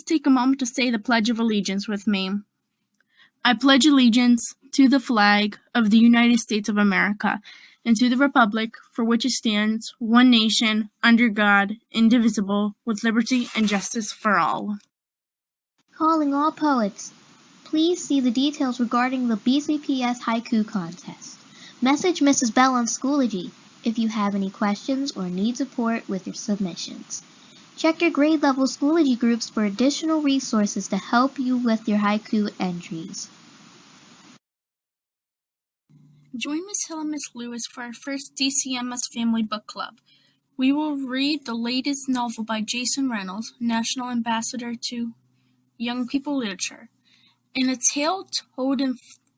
take a moment to say the Pledge of Allegiance with me. I pledge allegiance to the flag of the United States of America and to the republic for which it stands, one nation, under God, indivisible, with liberty and justice for all. Calling all poets. Please see the details regarding the PBIS Haiku contest. Message Mrs. Bell on Schoology if you have any questions or need support with your submissions. Check your grade level Schoology groups for additional resources to help you with your haiku entries. Join Miss Hill and Miss Lewis for our first DCMS Family Book Club. We will read the latest novel by Jason Reynolds, National Ambassador to Young People Literature. In a tale told in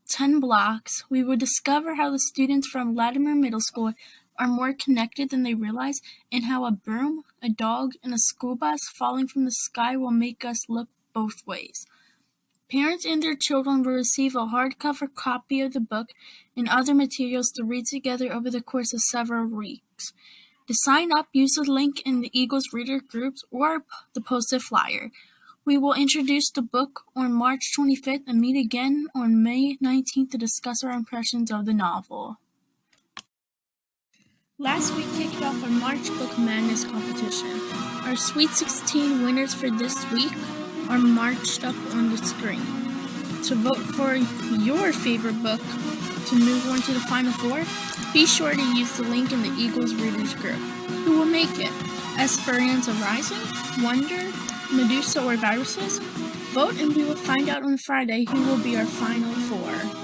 10 blocks, we will discover how the students from Lamarr Middle School are more connected than they realize, and how a broom, a dog, and a school bus falling from the sky will make us look both ways. Parents and their children will receive a hardcover copy of the book and other materials to read together over the course of several weeks. To sign up, use the link in the Eagles Reader groups or the posted flyer. We will introduce the book on March 25th and meet again on May 19th to discuss our impressions of the novel. Last week kicked off our March Book Madness competition. Our Sweet 16 winners for this week are marched up on the screen. To vote for your favorite book to move on to the Final Four, be sure to use the link in the Eagles Readers group. Who will make it? Esperanza Rising, Wonder, Medusa, or Viruses? Vote and we will find out on Friday who will be our Final Four.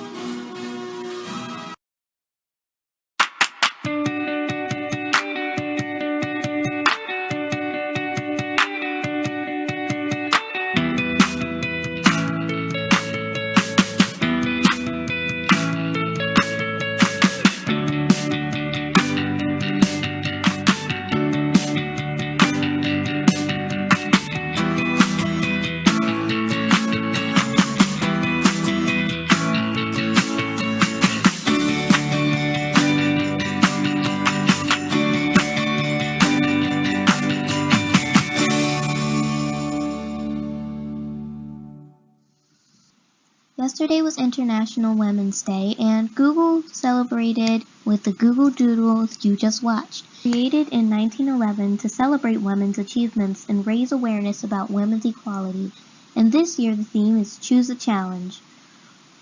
Yesterday was International Women's Day, and Google celebrated with the Google Doodles you just watched. Created in 1911 to celebrate women's achievements and raise awareness about women's equality, and this year the theme is Choose a Challenge.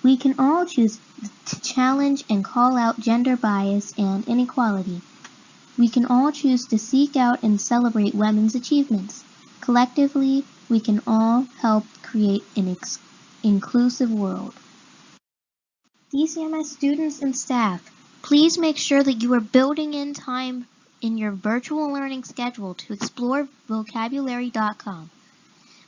We can all choose to challenge and call out gender bias and inequality. We can all choose to seek out and celebrate women's achievements. Collectively, we can all help create an inclusive world. DCMS students and staff, please make sure that you are building in time in your virtual learning schedule to explore vocabulary.com.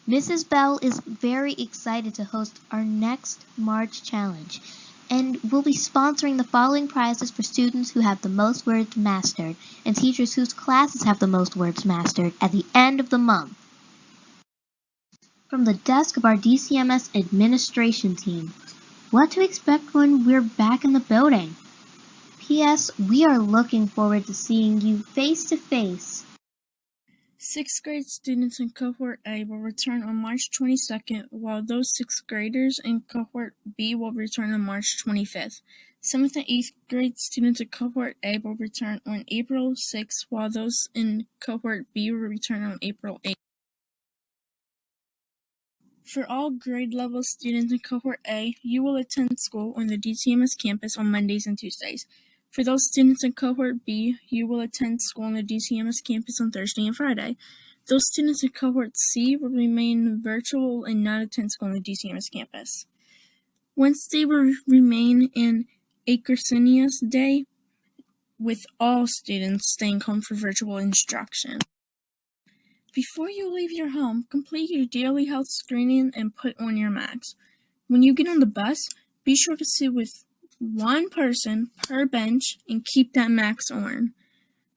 Mrs. Bell is very excited to host our next March challenge, and we'll be sponsoring the following prizes for students who have the most words mastered and teachers whose classes have the most words mastered at the end of the month. From the desk of our DCMS administration team, what to expect when we're back in the building. P.S. We are looking forward to seeing you face to face. 6th grade students in Cohort A will return on March 22nd, while those 6th graders in Cohort B will return on March 25th. 7th and 8th grade students in Cohort A will return on April 6th, while those in Cohort B will return on April 8th. For all grade level students in Cohort A, you will attend school on the DCMS campus on Mondays and Tuesdays. For those students in Cohort B, you will attend school on the DCMS campus on Thursday and Friday. Those students in Cohort C will remain virtual and not attend school on the DCMS campus. Wednesday will remain an Acrosinius Day, with all students staying home for virtual instruction. Before you leave your home, complete your daily health screening and put on your mask. When you get on the bus, be sure to sit with one person per bench and keep that mask on.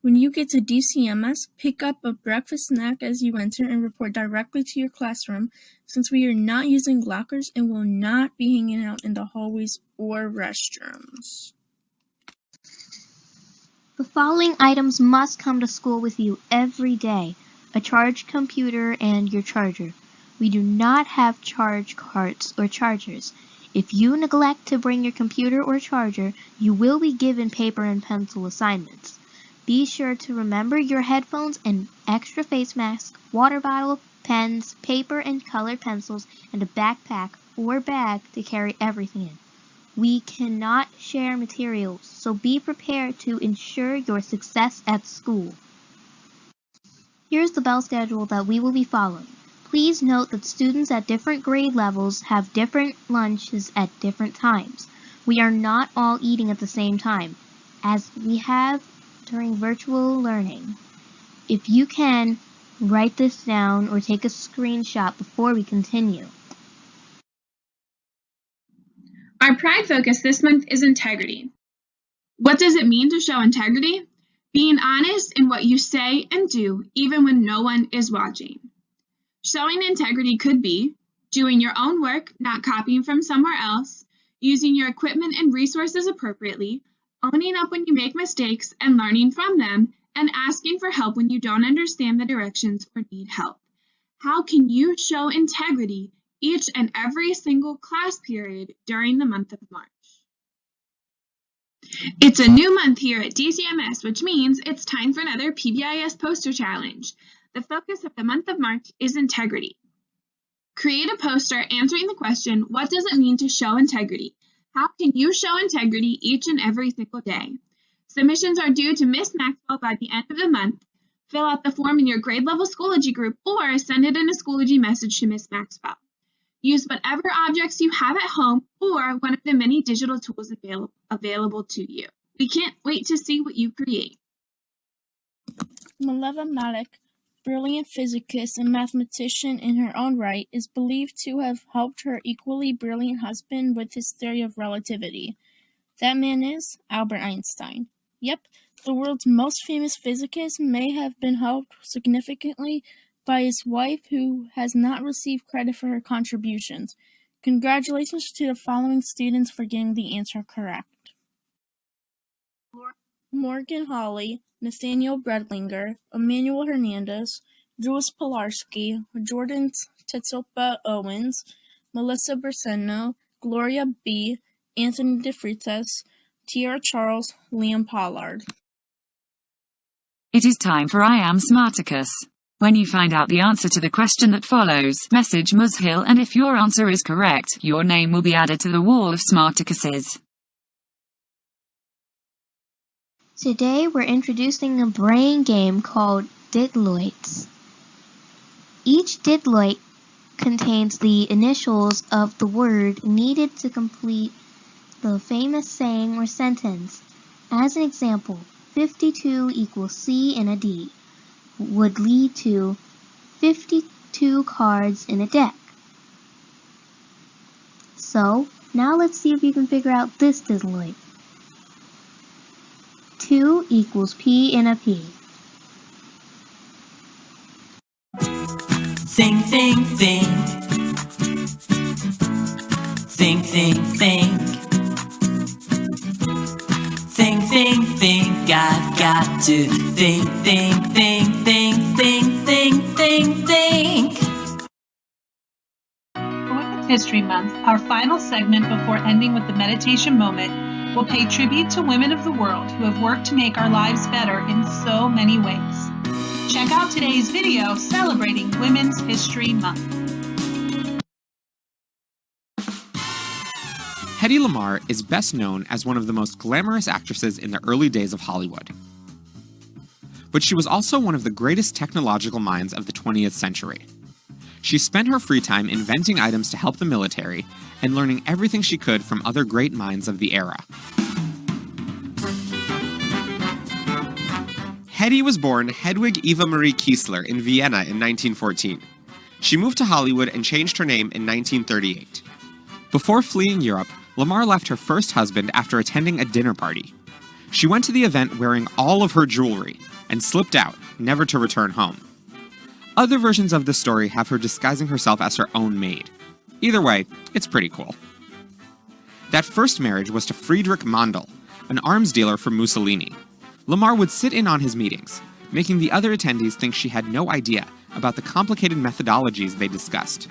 When you get to DCMS, pick up a breakfast snack as you enter and report directly to your classroom, since we are not using lockers and will not be hanging out in the hallways or restrooms. The following items must come to school with you every day: a charged computer and your charger, We do not have charge cards or chargers. If you neglect to bring your computer or charger, you will be given paper and pencil assignments. Be sure to remember your headphones and extra face mask, water bottle, pens, paper and colored pencils, and a backpack or bag to carry everything in. We cannot share materials, so be prepared to ensure your success at school. Here's the bell schedule that we will be following. Please note that students at different grade levels have different lunches at different times. We are not all eating at the same time, as we have during virtual learning. If you can, write this down or take a screenshot before we continue. Our Pride focus this month is integrity. What does it mean to show integrity? Being honest in what you say and do, even when no one is watching. Showing integrity could be doing your own work, not copying from somewhere else, using your equipment and resources appropriately, owning up when you make mistakes and learning from them, and asking for help when you don't understand the directions or need help. How can you show integrity each and every single class period during the month of March? It's a new month here at DCMS, which means it's time for another PBIS poster challenge. The focus of the month of March is integrity. Create a poster answering the question, what does it mean to show integrity? How can you show integrity each and every single day? Submissions are due to Miss Maxwell by the end of the month. Fill out the form in your grade level Schoology group or send it in a Schoology message to Miss Maxwell. Use whatever objects you have at home or one of the many digital tools available to you. We can't wait to see what you create. Mileva Malik, brilliant physicist and mathematician in her own right, is believed to have helped her equally brilliant husband with his theory of relativity. That man is Albert Einstein. Yep, the world's most famous physicist may have been helped significantly by his wife, who has not received credit for her contributions. Congratulations to the following students for getting the answer correct. Morgan Hawley, Nathaniel Bredlinger, Emmanuel Hernandez, Jules Pilarski, Jordan Tetsopa Owens, Melissa Berseno, Gloria B., Anthony DeFritas, Tiara Charles, Liam Pollard. It is time for I Am Smarticus. When you find out the answer to the question that follows, message Muzhill, and if your answer is correct, your name will be added to the wall of Smarticuses. Today we're introducing a brain game called Didloids. Each Didloid contains the initials of the word needed to complete the famous saying or sentence. As an example, 52 equals C in a D would lead to 52 cards in a deck. So, now let's see if you can figure out this Didloid. 2 equals P in a P. Think, think, think. Think, think, think. Think, think, think. I've got to think, think, think, think, think, think, think, think. For Women's History Month, our final segment before ending with the meditation moment will pay tribute to women of the world who have worked to make our lives better in so many ways. Check out today's video celebrating Women's History Month. Hedy Lamarr is best known as one of the most glamorous actresses in the early days of Hollywood. But she was also one of the greatest technological minds of the 20th century. She spent her free time inventing items to help the military and learning everything she could from other great minds of the era. Hedy was born Hedwig Eva Marie Kiesler in Vienna in 1914. She moved to Hollywood and changed her name in 1938. Before fleeing Europe, Lamarr left her first husband after attending a dinner party. She went to the event wearing all of her jewelry and slipped out, never to return home. Other versions of the story have her disguising herself as her own maid. Either way, it's pretty cool. That first marriage was to Friedrich Mandl, an arms dealer for Mussolini. Lamarr would sit in on his meetings, making the other attendees think she had no idea about the complicated methodologies they discussed.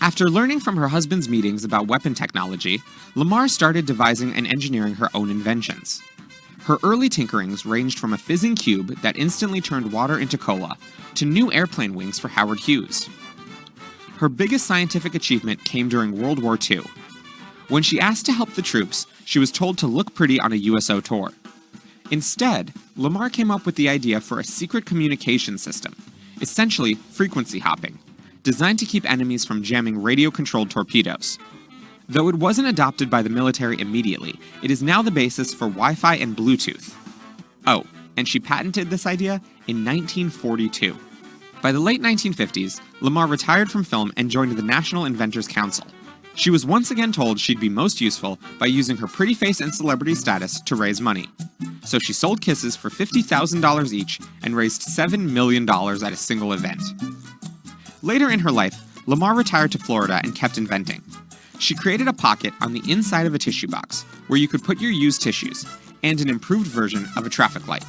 After learning from her husband's meetings about weapon technology, Lamarr started devising and engineering her own inventions. Her early tinkerings ranged from a fizzing cube that instantly turned water into cola to new airplane wings for Howard Hughes. Her biggest scientific achievement came during World War II. When she asked to help the troops, she was told to look pretty on a USO tour. Instead, Lamarr came up with the idea for a secret communication system, essentially frequency hopping, designed to keep enemies from jamming radio-controlled torpedoes. Though it wasn't adopted by the military immediately, it is now the basis for Wi-Fi and Bluetooth. Oh, and she patented this idea in 1942. By the late 1950s, Lamarr retired from film and joined the National Inventors Council. She was once again told she'd be most useful by using her pretty face and celebrity status to raise money. So she sold kisses for $50,000 each and raised $7 million at a single event. Later in her life, Lamarr retired to Florida and kept inventing. She created a pocket on the inside of a tissue box where you could put your used tissues, and an improved version of a traffic light.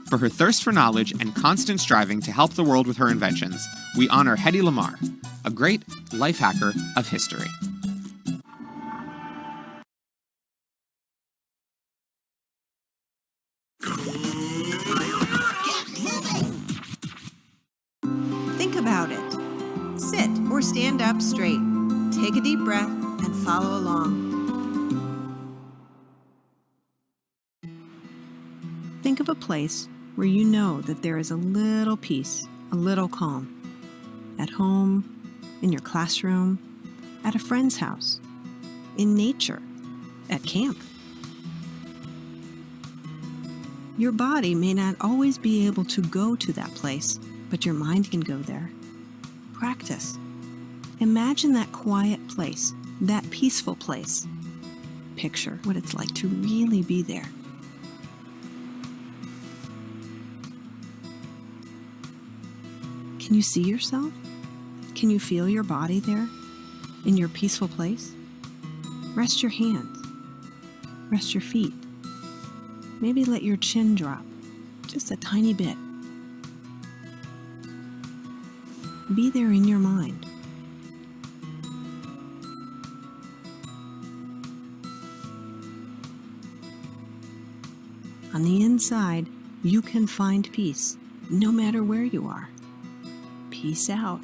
For her thirst for knowledge and constant striving to help the world with her inventions, we honor Hedy Lamarr, a great life hacker of history. Think about it. Sit or stand up straight. Take a deep breath and follow along. Think of a place where you know that there is a little peace, a little calm. At home, in your classroom, at a friend's house, in nature, at camp. Your body may not always be able to go to that place, but your mind can go there. Practice. Imagine that quiet place, that peaceful place. Picture what it's like to really be there. Can you see yourself? Can you feel your body there, in your peaceful place? Rest your hands. Rest your feet. Maybe let your chin drop, just a tiny bit. Be there in your mind. On the inside, you can find peace, no matter where you are. Peace out.